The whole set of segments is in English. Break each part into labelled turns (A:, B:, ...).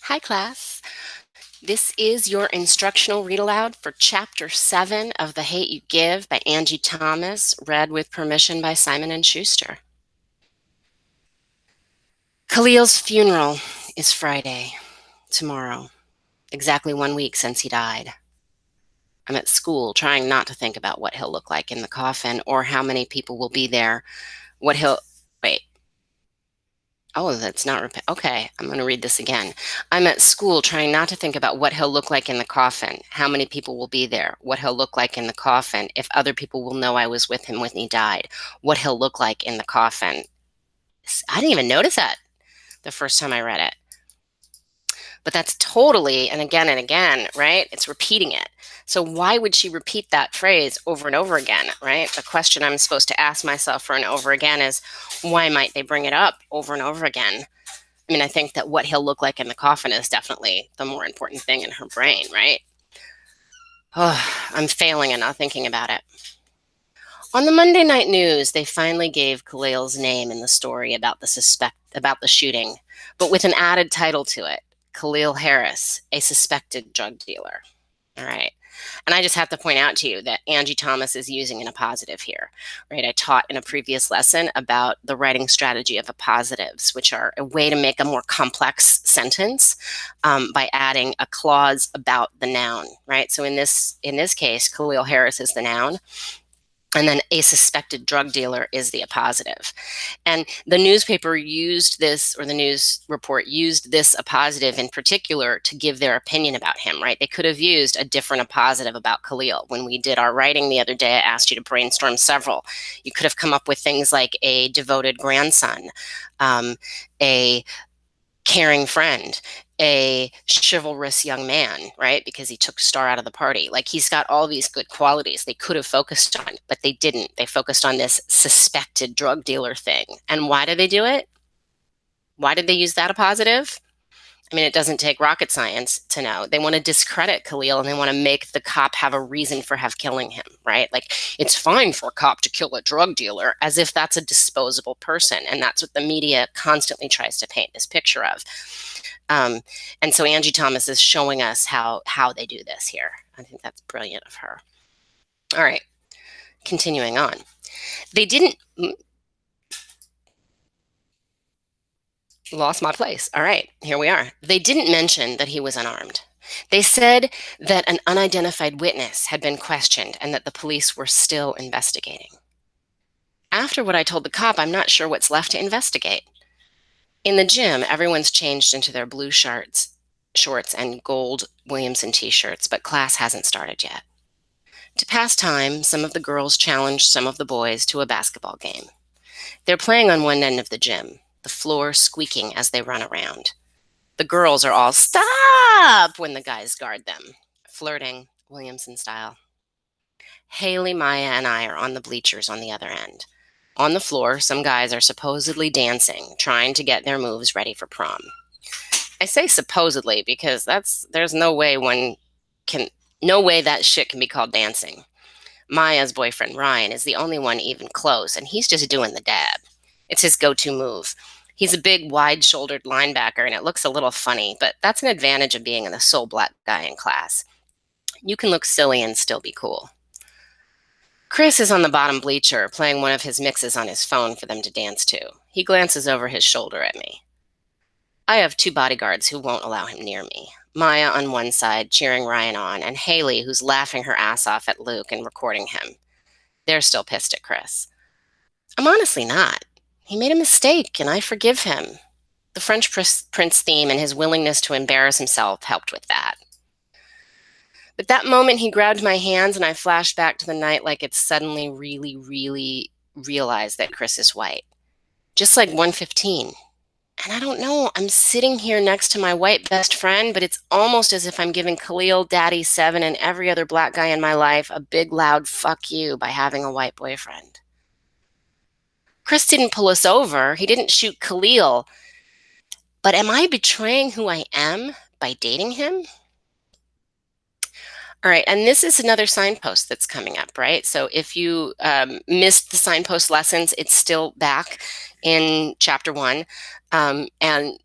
A: Hi, class. This is your instructional read aloud for Chapter 7 of The Hate You Give by Angie Thomas, read with permission by Simon & Schuster. Khalil's funeral is Friday, tomorrow, exactly 1 week since he died. I'm at school trying not to think about what he'll look like in the coffin or how many people will be there, what he'll... Wait. Oh, that's not okay. I'm going to read this again. I'm at school trying not to think about what he'll look like in the coffin, how many people will be there, what he'll look like in the coffin, if other people will know I was with him when he died, what he'll look like in the coffin. I didn't even notice that the first time I read it. But that's totally, and again, right? It's repeating it. So why would she repeat that phrase over and over again, right? The question I'm supposed to ask myself for and over again is, why might they bring it up over and over again? I mean, I think that what he'll look like in the coffin is definitely the more important thing in her brain, right? Oh, I'm failing and not thinking about it. On the Monday night news, they finally gave Khalil's name in the story about the shooting, but with an added title to it, Khalil Harris, a suspected drug dealer. All right. And I just have to point out to you that Angie Thomas is using an appositive here, right? I taught in a previous lesson about the writing strategy of appositives, which are a way to make a more complex sentence by adding a clause about the noun, right? So in this case, Khalil Harris is the noun, and then a suspected drug dealer is the appositive. And the newspaper used this, or the news report used this appositive in particular to give their opinion about him, right? They could have used a different appositive about Khalil. When we did our writing the other day, I asked you to brainstorm several. You could have come up with things like a devoted grandson, a caring friend, a chivalrous young man, right? Because he took Star out of the party. Like, he's got all these good qualities they could have focused on, but they didn't. They focused on this suspected drug dealer thing. And why did they do it? Why did they use that appositive? I mean, it doesn't take rocket science to know. They want to discredit Khalil and they want to make the cop have a reason for killing him, right? Like, it's fine for a cop to kill a drug dealer, as if that's a disposable person. And that's what the media constantly tries to paint this picture of. And so Angie Thomas is showing us how they do this here. I think that's brilliant of her. All right, continuing on. They didn't... Lost my place. All right, here we are. They didn't mention that he was unarmed. They said that an unidentified witness had been questioned and that the police were still investigating. After what I told the cop, I'm not sure what's left to investigate. In the gym, everyone's changed into their blue shorts and gold Williamson t-shirts, but class hasn't started yet. To pass time, some of the girls challenged some of the boys to a basketball game. They're playing on one end of the gym, the floor squeaking as they run around. The girls are all "Stop!" when the guys guard them, flirting, Williamson style. Haley, Maya, and I are on the bleachers on the other end. On the floor, some guys are supposedly dancing, trying to get their moves ready for prom. I say supposedly because there's no way that shit can be called dancing. Maya's boyfriend, Ryan, is the only one even close, and he's just doing the dab. It's his go-to move. He's a big, wide-shouldered linebacker, and it looks a little funny, but that's an advantage of being the sole black guy in class. You can look silly and still be cool. Chris is on the bottom bleacher, playing one of his mixes on his phone for them to dance to. He glances over his shoulder at me. I have 2 bodyguards who won't allow him near me. Maya on one side, cheering Ryan on, and Haley, who's laughing her ass off at Luke and recording him. They're still pissed at Chris. I'm honestly not. He made a mistake, and I forgive him. The French Prince theme and his willingness to embarrass himself helped with that. But that moment he grabbed my hands, and I flashed back to the night like it suddenly really, really realized that Chris is white. Just like 115. And I don't know, I'm sitting here next to my white best friend, but it's almost as if I'm giving Khalil, Daddy 7, and every other black guy in my life a big, loud fuck you by having a white boyfriend. Chris didn't pull us over. He didn't shoot Khalil. But am I betraying who I am by dating him? All right, and this is another signpost that's coming up, right? So if you missed the signpost lessons, it's still back in Chapter 1. And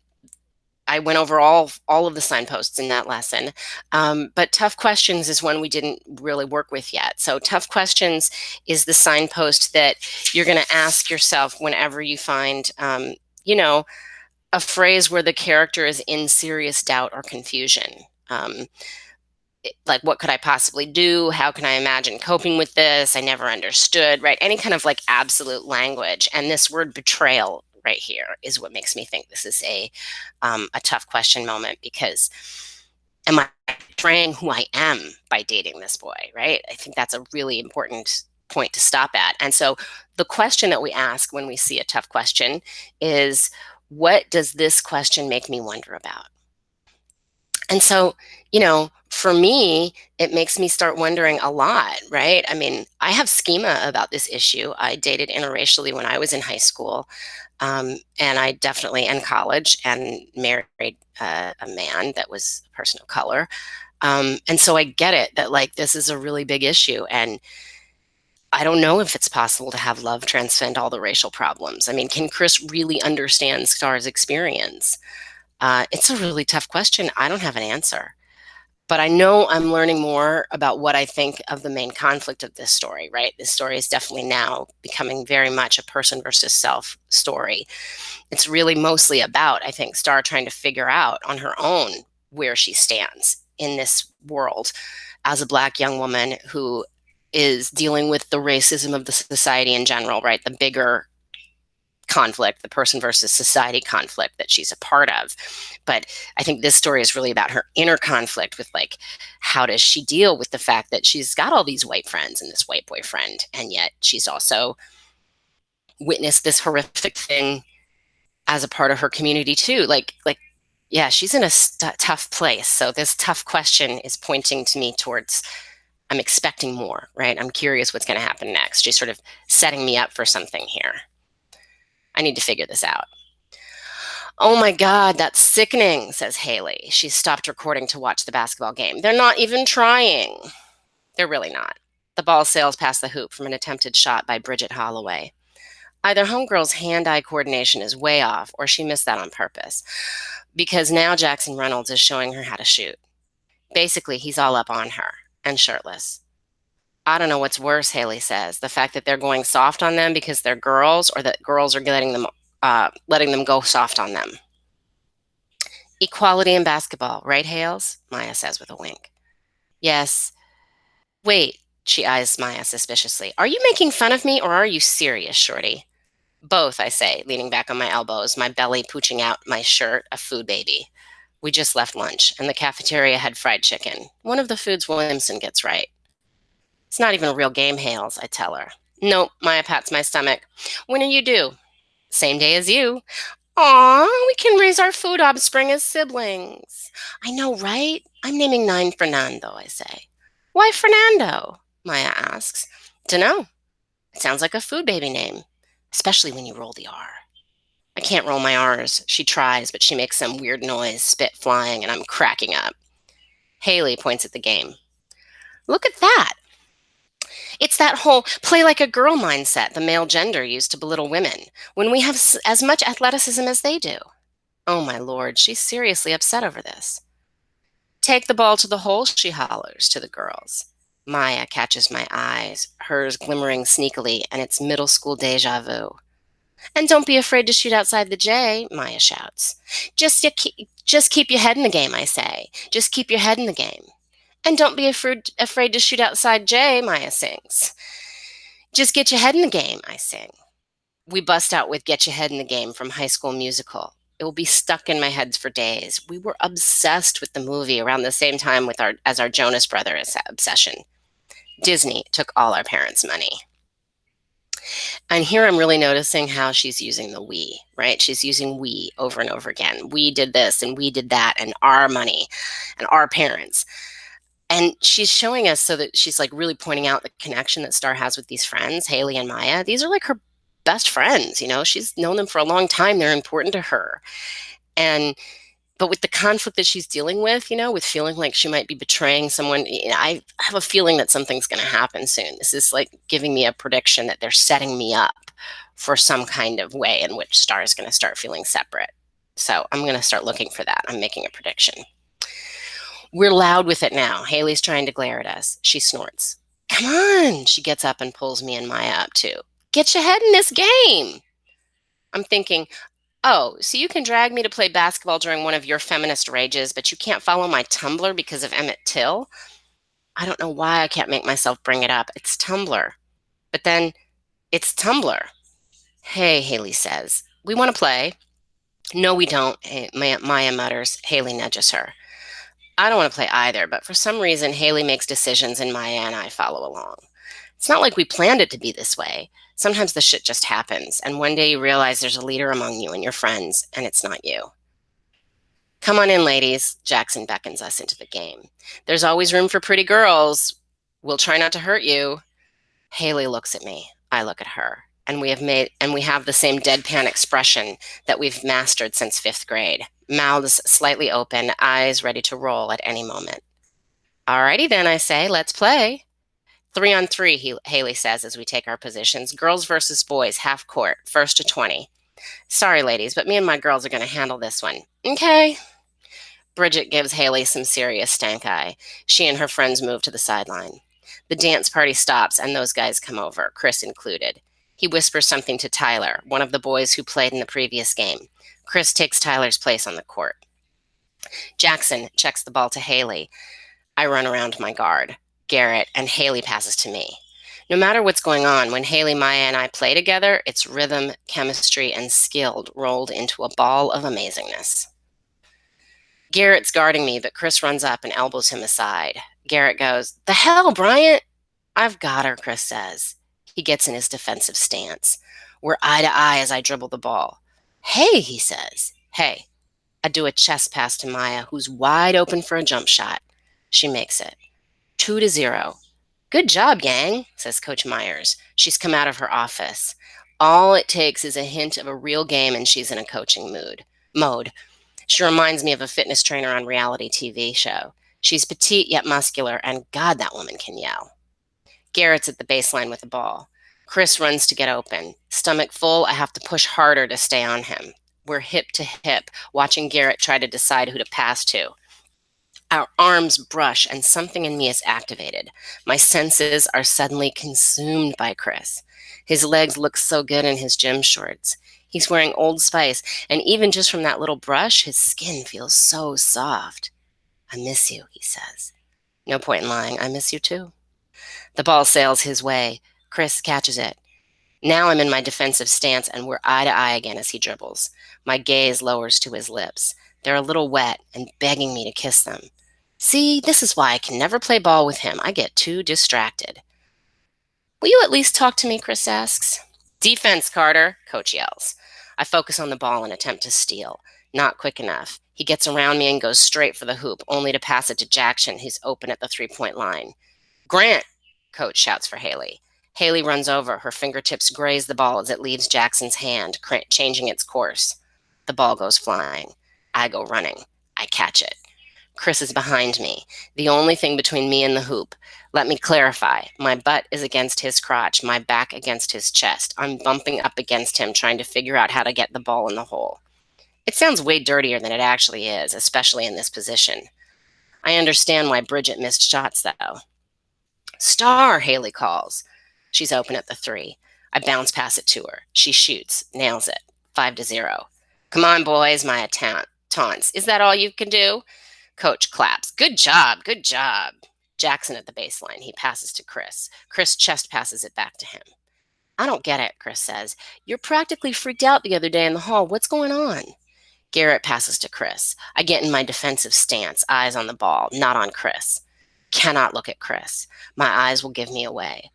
A: I went over all of the signposts in that lesson. But tough questions is one we didn't really work with yet. So tough questions is the signpost that you're going to ask yourself whenever you find, you know, a phrase where the character is in serious doubt or confusion. Um, like, what could I possibly do? How can I imagine coping with this? I never understood, right? Any kind of like absolute language. And this word betrayal right here is what makes me think this is a tough question moment, because am I betraying who I am by dating this boy, right? I think that's a really important point to stop at. And so the question that we ask when we see a tough question is, what does this question make me wonder about? And so, for me, it makes me start wondering a lot, right? I mean, I have schema about this issue. I dated interracially when I was in high school, and I definitely in college, and married a man that was a person of color. And so I get it that like this is a really big issue, and I don't know if it's possible to have love transcend all the racial problems. I mean, can Chris really understand Star's experience? It's a really tough question. I don't have an answer. But I know I'm learning more about what I think of the main conflict of this story, right? This story is definitely now becoming very much a person versus self story. It's really mostly about, I think, Star trying to figure out on her own where she stands in this world as a Black young woman who is dealing with the racism of the society in general, right? The bigger conflict, the person versus society conflict that she's a part of. But I think this story is really about her inner conflict with like, how does she deal with the fact that she's got all these white friends and this white boyfriend, and yet she's also witnessed this horrific thing as a part of her community too. Yeah, she's in a tough place. So this tough question is pointing to me towards, I'm expecting more, right? I'm curious what's going to happen next. She's sort of setting me up for something here. I need to figure this out. Oh my God, that's sickening, says Haley. She stopped recording to watch the basketball game. They're not even trying. They're really not. The ball sails past the hoop from an attempted shot by Bridget Holloway. Either homegirl's hand-eye coordination is way off, or she missed that on purpose, because now Jackson Reynolds is showing her how to shoot. Basically, he's all up on her, and shirtless. I don't know what's worse, Haley says, the fact that they're going soft on them because they're girls, or that girls are letting them go soft on them. Equality in basketball, right, Hales? Maya says with a wink. Yes. Wait, she eyes Maya suspiciously. Are you making fun of me, or are you serious, Shorty? Both, I say, leaning back on my elbows, my belly pooching out my shirt, a food baby. We just left lunch, and the cafeteria had fried chicken, one of the foods Williamson gets right. It's not even a real game, Hales, I tell her. Nope, Maya pats my stomach. When are you due? Same day as you. Aw, we can raise our food offspring as siblings. I know, right? I'm naming 9 Fernando, I say. Why Fernando? Maya asks. Dunno. It sounds like a food baby name, especially when you roll the R. I can't roll my R's. She tries, but she makes some weird noise, spit flying, and I'm cracking up. Haley points at the game. Look at that. It's that whole play like a girl mindset the male gender used to belittle women, when we have as much athleticism as they do. Oh my lord, she's seriously upset over this. Take the ball to the hole, she hollers to the girls. Maya catches my eyes, hers glimmering sneakily, and it's middle school deja vu. And don't be afraid to shoot outside the J, Maya shouts. Just keep your head in the game, I say. Just keep your head in the game. And don't be afraid to shoot outside J, Maya sings. Just get your head in the game, I sing. We bust out with Get Your Head in the Game from High School Musical. It will be stuck in my head for days. We were obsessed with the movie around the same time as our Jonas Brothers obsession. Disney took all our parents' money. And here I'm really noticing how she's using the we, right? She's using we over and over again. We did this and we did that, and our money and our parents. And she's showing us, so that she's like really pointing out the connection that Star has with these friends, Haley and Maya. These are like her best friends, she's known them for a long time. They're important to her. But with the conflict that she's dealing with, with feeling like she might be betraying someone, I have a feeling that something's going to happen soon. This is like giving me a prediction that they're setting me up for some kind of way in which Star is going to start feeling separate. So I'm going to start looking for that. I'm making a prediction. We're loud with it now. Haley's trying to glare at us. She snorts. Come on. She gets up and pulls me and Maya up too. Get your head in this game. I'm thinking, oh, so you can drag me to play basketball during one of your feminist rages, but you can't follow my Tumblr because of Emmett Till? I don't know why I can't make myself bring it up. It's Tumblr. But then it's Tumblr. Hey, Haley says. We want to play. No, we don't, Maya mutters. Haley nudges her. I don't want to play either, but for some reason, Haley makes decisions and Maya and I follow along. It's not like we planned it to be this way. Sometimes the shit just happens, and one day you realize there's a leader among you and your friends, and it's not you. Come on in, ladies. Jackson beckons us into the game. There's always room for pretty girls. We'll try not to hurt you. Haley looks at me. I look at her. And we have the same deadpan expression that we've mastered since 5th grade. Mouths slightly open, eyes ready to roll at any moment. Alrighty then, I say, let's play. 3-on-3, Haley says as we take our positions. Girls versus boys, half court, 1st to 20. Sorry, ladies, but me and my girls are going to handle this one. Okay. Bridget gives Haley some serious stank eye. She and her friends move to the sideline. The dance party stops and those guys come over, Chris included. He whispers something to Tyler, one of the boys who played in the previous game. Chris takes Tyler's place on the court. Jackson checks the ball to Haley. I run around my guard. Garrett and Haley passes to me. No matter what's going on, when Haley, Maya, and I play together, it's rhythm, chemistry, and skill rolled into a ball of amazingness. Garrett's guarding me, but Chris runs up and elbows him aside. Garrett goes, "The hell, Bryant?" "I've got her," Chris says. He gets in his defensive stance. We're eye to eye as I dribble the ball. "Hey," he says. "Hey." I do a chest pass to Maya, who's wide open for a jump shot. She makes it. 2-0. "Good job, gang," says Coach Myers. She's come out of her office. All it takes is a hint of a real game and she's in a coaching mode. She reminds me of a fitness trainer on reality TV show. She's petite yet muscular, and God, that woman can yell. Garrett's at the baseline with the ball. Chris runs to get open. Stomach full, I have to push harder to stay on him. We're hip to hip, watching Garrett try to decide who to pass to. Our arms brush, and something in me is activated. My senses are suddenly consumed by Chris. His legs look so good in his gym shorts. He's wearing Old Spice, and even just from that little brush, his skin feels so soft. "I miss you," he says. No point in lying, I miss you too. The ball sails his way. Chris catches it. Now I'm in my defensive stance, and we're eye to eye again as he dribbles. My gaze lowers to his lips. They're a little wet and begging me to kiss them. See, this is why I can never play ball with him. I get too distracted. "Will you at least talk to me?" Chris asks. "Defense, Carter," Coach yells. I focus on the ball and attempt to steal. Not quick enough. He gets around me and goes straight for the hoop, only to pass it to Jackson, who's open at the three-point line. "Grant," Coach shouts for Haley. Haley runs over. Her fingertips graze the ball as it leaves Jackson's hand, changing its course. The ball goes flying. I go running. I catch it. Chris is behind me, the only thing between me and the hoop. Let me clarify. My butt is against his crotch, my back against his chest. I'm bumping up against him, trying to figure out how to get the ball in the hole. It sounds way dirtier than it actually is, especially in this position. I understand why Bridget missed shots, though. "Star," Haley calls. She's open at the three. I bounce pass it to her. She shoots, nails it. 5-0. "Come on, boys," Maya taunts. "Is that all you can do?" Coach claps. Good job. Good job." Jackson at the baseline. He passes to Chris. Chris chest passes it back to him. "I don't get it," Chris says. "You're practically freaked out the other day in the hall. What's going on?" Garrett passes to Chris. I get in my defensive stance, eyes on the ball, not on Chris. Cannot look at Chris. My eyes will give me away.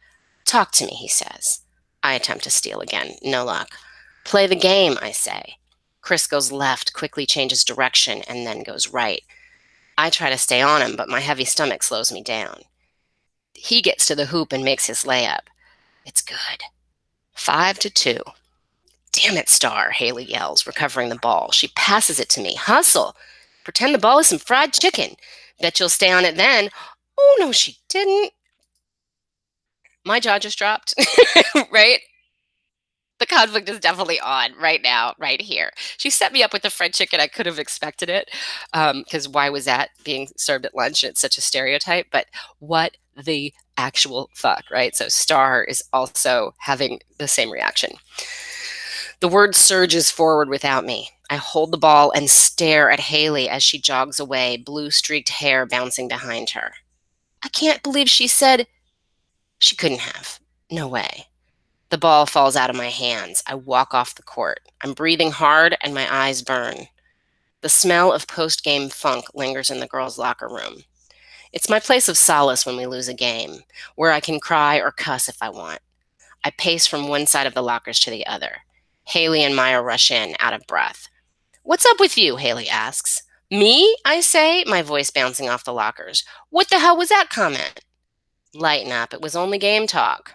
A: "Talk to me," he says. I attempt to steal again. No luck. "Play the game," I say. Chris goes left, quickly changes direction, and then goes right. I try to stay on him, but my heavy stomach slows me down. He gets to the hoop and makes his layup. It's good. 5-2. "Damn it, Star," Haley yells, recovering the ball. She passes it to me. "Hustle. Pretend the ball is some fried chicken. Bet you'll stay on it then." Oh, no, she didn't. My jaw just dropped, right? The conflict is definitely on right now, right here. She set me up with the fried chicken. I could have expected it, because why was that being served at lunch? It's such a stereotype, but what the actual fuck, right? So Star is also having the same reaction. The word surges forward without me. I hold the ball and stare at Haley as she jogs away, blue streaked hair bouncing behind her. I can't believe she said she couldn't have. No way. The ball falls out of my hands. I walk off the court. I'm breathing hard and my eyes burn. The smell of post game funk lingers in the girls' locker room. It's my place of solace when we lose a game, where I can cry or cuss if I want. I pace from one side of the lockers to the other. Haley and Maya rush in, out of breath. What's up with you? Haley asks. Me? I say, my voice bouncing off the lockers. What the hell was that comment? Lighten up. It was only game talk.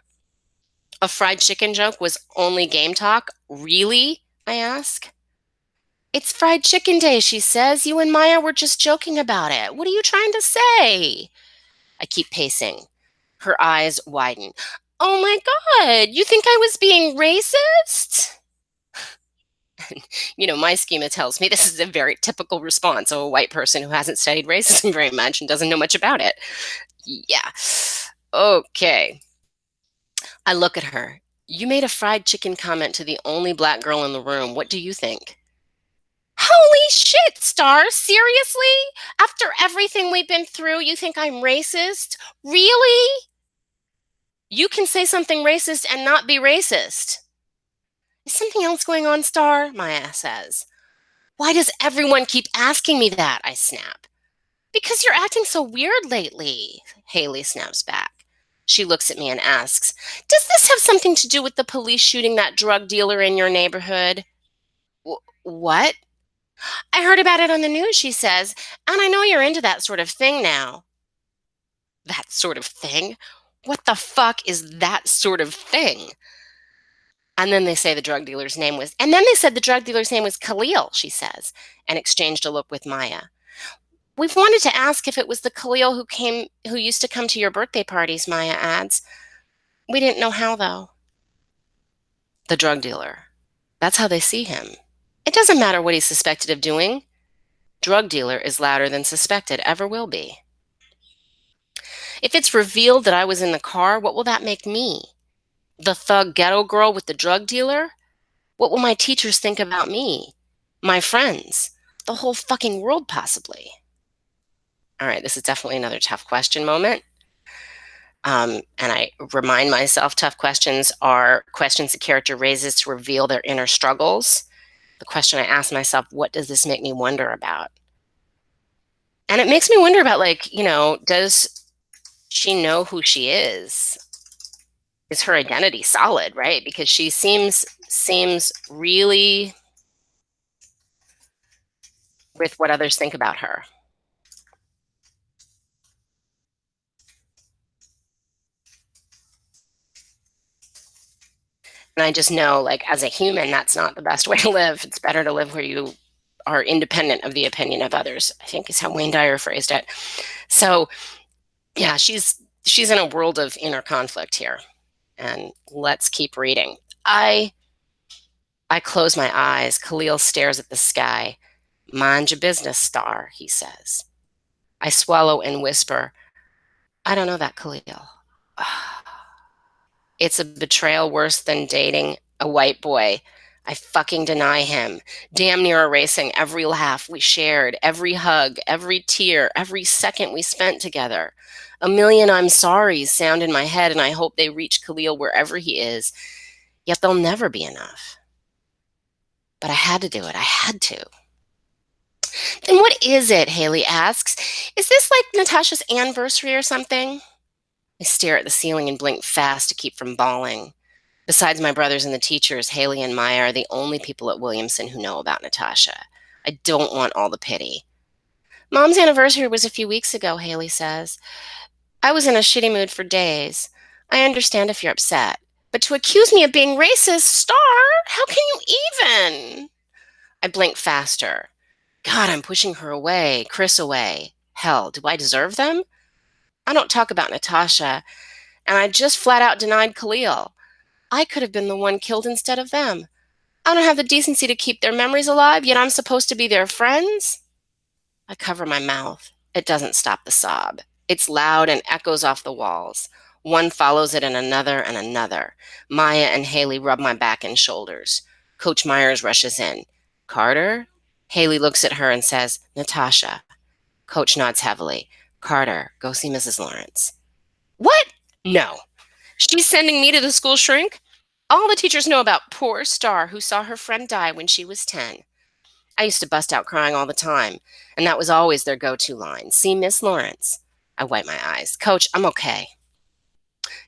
A: A fried chicken joke was only game talk? Really? I ask. It's fried chicken day, she says. You and Maya were just joking about it. What are you trying to say? I keep pacing. Her eyes widen. Oh my God, you think I was being racist? My schema tells me this is a very typical response of a white person who hasn't studied racism very much and doesn't know much about it. Yeah. Okay. I look at her. You made a fried chicken comment to the only black girl in the room. What do you think? Holy shit, Star. Seriously? After everything we've been through, you think I'm racist? Really? You can say something racist and not be racist. Is something else going on, Star? Maya says. Why does everyone keep asking me that? I snap. Because you're acting so weird lately, Haley snaps back. She looks at me and asks, does this have something to do with the police shooting that drug dealer in your neighborhood? What? I heard about it on the news, she says, and I know you're into that sort of thing now. That sort of thing? What the fuck is that sort of thing? And then they say the drug dealer's name was, and then they said the drug dealer's name was Khalil, she says, and exchanged a look with Maya. We've wanted to ask if it was the Khalil who used to come to your birthday parties, Maya adds. We didn't know how, though. The drug dealer. That's how they see him. It doesn't matter what he's suspected of doing. Drug dealer is louder than suspected ever will be. If it's revealed that I was in the car, what will that make me? The thug ghetto girl with the drug dealer? What will my teachers think about me? My friends? The whole fucking world, possibly. All right, this is definitely another tough question moment. And I remind myself tough questions are questions the character raises to reveal their inner struggles. The question I ask myself, what does this make me wonder about? And it makes me wonder about, does she know who she is? Is her identity solid, right? Because she seems really with what others think about her. And I just know, as a human, that's not the best way to live. It's better to live where you are independent of the opinion of others, I think is how Wayne Dyer phrased it. So, yeah, she's in a world of inner conflict here. And let's keep reading. I close my eyes. Khalil stares at the sky. Mind your business, Star, he says. I swallow and whisper, I don't know that, Khalil. It's a betrayal worse than dating a white boy. I fucking deny him, damn near erasing every laugh we shared, every hug, every tear, every second we spent together. A million I'm sorries sound in my head, and I hope they reach Khalil wherever he is, yet they'll never be enough. But I had to do it. I had to. Then what is it? Haley asks. Is this like Natasha's anniversary or something? I stare at the ceiling and blink fast to keep from bawling. Besides my brothers and the teachers, Haley and Maya are the only people at Williamson who know about Natasha. I don't want all the pity. Mom's anniversary was a few weeks ago, Haley says. I was in a shitty mood for days. I understand if you're upset. But to accuse me of being racist, Star, how can you even? I blink faster. God, I'm pushing her away, Chris away. Hell, do I deserve them? I don't talk about Natasha, and I just flat out denied Khalil. I could have been the one killed instead of them. I don't have the decency to keep their memories alive, yet I'm supposed to be their friends? I cover my mouth. It doesn't stop the sob. It's loud and echoes off the walls. One follows it and another. Maya and Haley rub my back and shoulders. Coach Myers rushes in. Carter? Haley looks at her and says, Natasha. Coach nods heavily. Carter, go see Mrs. Lawrence. What? No. She's sending me to the school shrink? All the teachers know about poor Star who saw her friend die when she was 10. I used to bust out crying all the time, and that was always their go-to line. See Miss Lawrence. I wipe my eyes. Coach, I'm okay.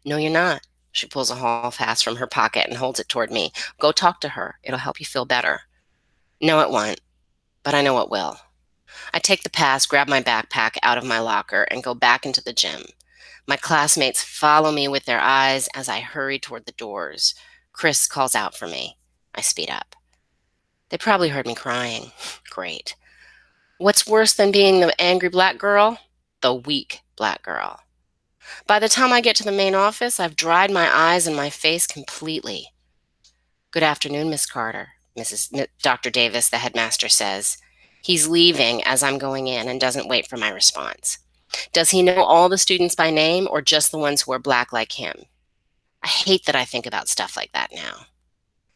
A: No, you're not. She pulls a hall pass from her pocket and holds it toward me. Go talk to her. It'll help you feel better. No, it won't, but I know it will. I take the pass, grab my backpack out of my locker, and go back into the gym. My classmates follow me with their eyes as I hurry toward the doors. Chris calls out for me. I speed up. They probably heard me crying. Great. What's worse than being the angry black girl? The weak black girl. By the time I get to the main office, I've dried my eyes and my face completely. Good afternoon, Miss Carter, Dr. Davis, the headmaster says. He's leaving as I'm going in and doesn't wait for my response. Does he know all the students by name or just the ones who are black like him? I hate that I think about stuff like that now.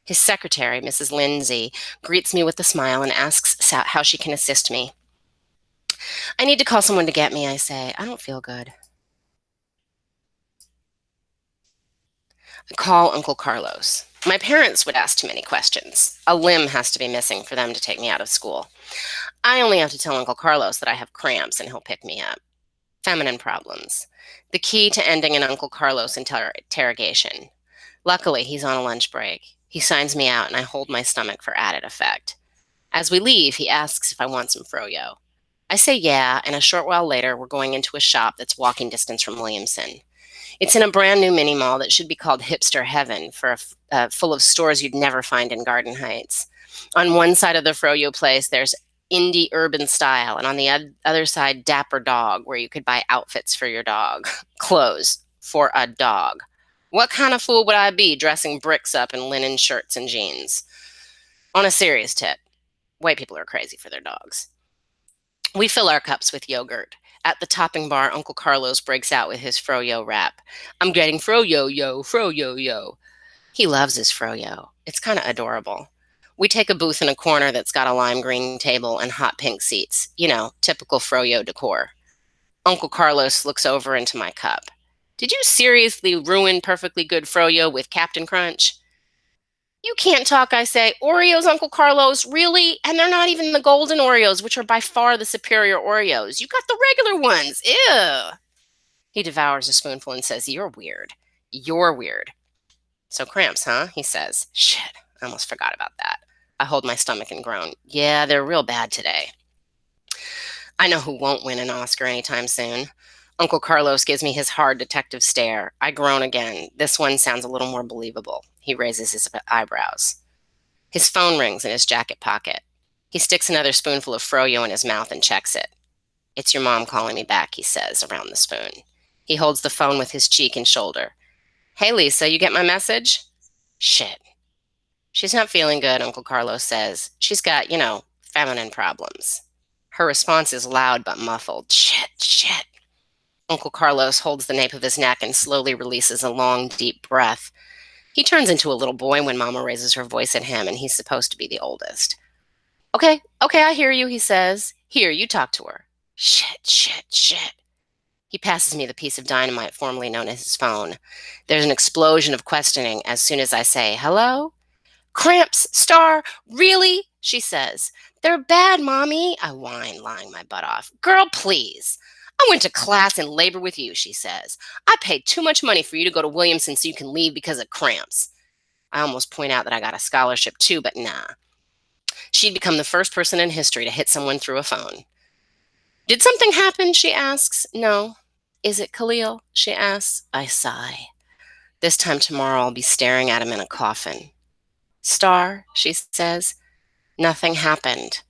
A: His secretary, Mrs. Lindsay, greets me with a smile and asks how she can assist me. I need to call someone to get me, I say. I don't feel good. I call Uncle Carlos. My parents would ask too many questions. A limb has to be missing for them to take me out of school. I only have to tell Uncle Carlos that I have cramps and he'll pick me up. Feminine problems. The key to ending an Uncle Carlos interrogation. Luckily, he's on a lunch break. He signs me out and I hold my stomach for added effect. As we leave, he asks if I want some froyo. I say yeah, and a short while later, we're going into a shop that's walking distance from Williamson. It's in a brand new mini mall that should be called Hipster Heaven, full of stores you'd never find in Garden Heights. On one side of the froyo place, there's indie urban style, and on the other side, Dapper Dog, where you could buy outfits for your dog. Clothes for a dog. What kind of fool would I be dressing bricks up in linen shirts and jeans? On a serious tip, white people are crazy for their dogs. We fill our cups with yogurt. At the topping bar, Uncle Carlos breaks out with his froyo rap. I'm getting froyo, yo, froyo, yo. He loves his froyo. It's kind of adorable. We take a booth in a corner that's got a lime green table and hot pink seats. You know, typical froyo decor. Uncle Carlos looks over into my cup. Did you seriously ruin perfectly good froyo with Captain Crunch? You can't talk, I say. Oreos, Uncle Carlos, really? And they're not even the golden Oreos, which are by far the superior Oreos. You got the regular ones. Ew. He devours a spoonful and says, You're weird. You're weird. So cramps, huh? He says. Shit, I almost forgot about that. I hold my stomach and groan. Yeah, they're real bad today. I know who won't win an Oscar anytime soon. Uncle Carlos gives me his hard detective stare. I groan again. This one sounds a little more believable. He raises his eyebrows. His phone rings in his jacket pocket. He sticks another spoonful of froyo in his mouth and checks it. It's your mom calling me back, he says, around the spoon. He holds the phone with his cheek and shoulder. Hey, Lisa, you get my message? Shit. She's not feeling good, Uncle Carlos says. She's got, feminine problems. Her response is loud but muffled. Shit. Uncle Carlos holds the nape of his neck and slowly releases a long, deep breath. He turns into a little boy when Mama raises her voice at him, and he's supposed to be the oldest. Okay, I hear you, he says. Here, you talk to her. Shit. He passes me the piece of dynamite formerly known as his phone. There's an explosion of questioning as soon as I say, hello? Cramps, Star, really? She says. They're bad, Mommy, I whine, lying my butt off. Girl, please. I went to class in labor with you, she says. I paid too much money for you to go to Williamson so you can leave because of cramps. I almost point out that I got a scholarship too, but nah. She'd become the first person in history to hit someone through a phone. Did something happen, she asks. No. Is it Khalil, she asks. I sigh. This time tomorrow I'll be staring at him in a coffin. Star, she says. Nothing happened.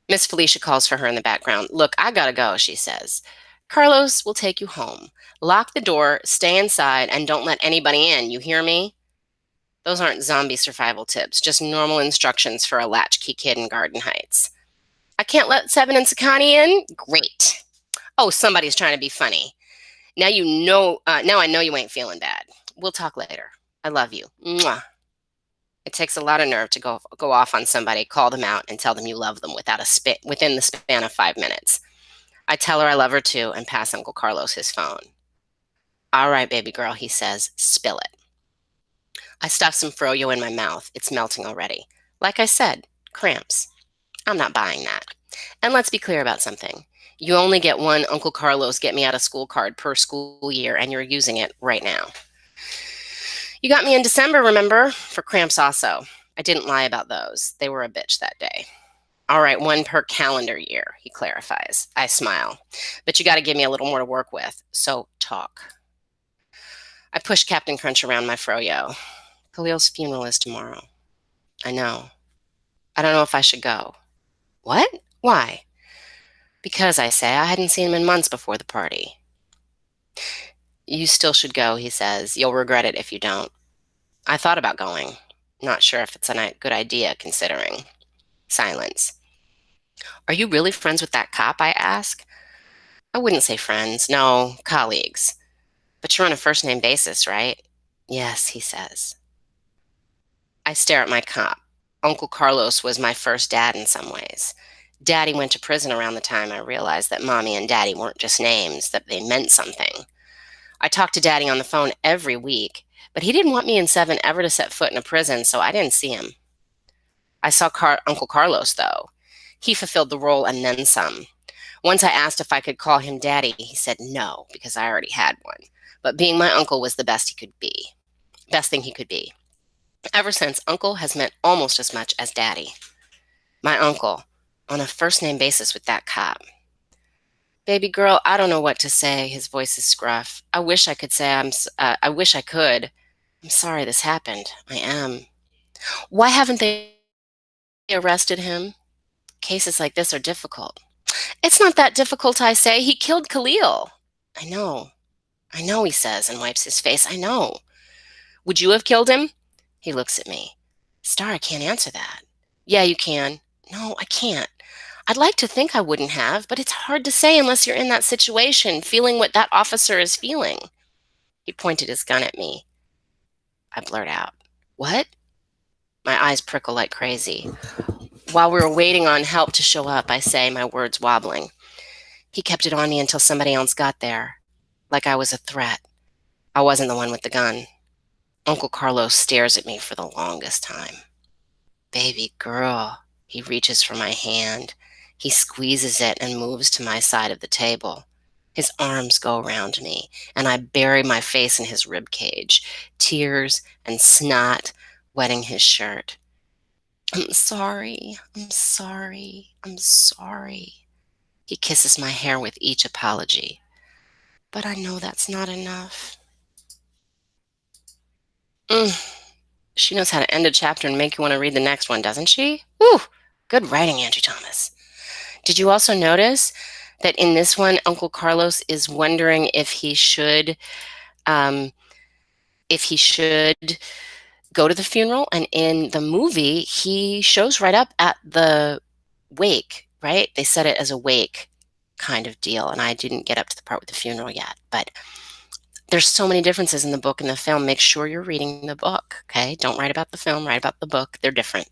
A: Miss Felicia calls for her in the background. Look, I gotta go, she says. Carlos will take you home. Lock the door, stay inside, and don't let anybody in. You hear me? Those aren't zombie survival tips, just normal instructions for a latchkey kid in Garden Heights. I can't let Seven and Sakani in? Great. Oh, somebody's trying to be funny. Now you know. Now I know you ain't feeling bad. We'll talk later. I love you. Mwah. It takes a lot of nerve to go off on somebody, call them out, and tell them you love them within the span of 5 minutes. I tell her I love her too and pass Uncle Carlos his phone. All right, baby girl, he says, spill it. I stuff some froyo in my mouth. It's melting already. Like I said, cramps. I'm not buying that. And let's be clear about something. You only get one Uncle Carlos get me out of school card per school year, and you're using it right now. You got me in December, remember? For cramps also. I didn't lie about those. They were a bitch that day. All right, one per calendar year, he clarifies. I smile. But you got to give me a little more to work with. So talk. I push Captain Crunch around my froyo. Khalil's funeral is tomorrow. I know. I don't know if I should go. What? Why? Because, I say, I hadn't seen him in months before the party. You still should go, he says. You'll regret it if you don't. I thought about going. Not sure if it's a good idea, considering. Silence. Are you really friends with that cop, I ask? I wouldn't say friends. No, colleagues. But you're on a first-name basis, right? Yes, he says. I stare at my cop. Uncle Carlos was my first dad in some ways. Daddy went to prison around the time I realized that Mommy and Daddy weren't just names, that they meant something. I talked to Daddy on the phone every week, but he didn't want me and Seven ever to set foot in a prison, so I didn't see him. I saw Uncle Carlos, though. He fulfilled the role and then some. Once I asked if I could call him Daddy, he said no, because I already had one. But being my uncle was the best thing he could be. Ever since, Uncle has meant almost as much as Daddy. My uncle, on a first-name basis with that cop. Baby girl, I don't know what to say. His voice is scruff. I wish I could say I wish I could. I'm sorry this happened. I am. Why haven't they arrested him? Cases like this are difficult. It's not that difficult, I say. He killed Khalil. I know, he says, and wipes his face. I know. Would you have killed him? He looks at me. Star, I can't answer that. Yeah, you can. No, I can't. I'd like to think I wouldn't have, but it's hard to say unless you're in that situation, feeling what that officer is feeling. He pointed his gun at me. I blurt out, what? My eyes prickle like crazy. While we were waiting on help to show up, I say, my words wobbling. He kept it on me until somebody else got there, like I was a threat. I wasn't the one with the gun. Uncle Carlos stares at me for the longest time. Baby girl, he reaches for my hand. He squeezes it and moves to my side of the table. His arms go around me, and I bury my face in his rib cage, tears and snot wetting his shirt. I'm sorry, I'm sorry, I'm sorry. He kisses my hair with each apology. But I know that's not enough. She knows how to end a chapter and make you want to read the next one, doesn't she? Whew, good writing, Angie Thomas. Did you also notice that in this one, Uncle Carlos is wondering if he should go to the funeral? And in the movie, he shows right up at the wake, right? They set it as a wake kind of deal, and I didn't get up to the part with the funeral yet, but there's so many differences in the book and the film. Make sure you're reading the book, okay? Don't write about the film, write about the book. They're different.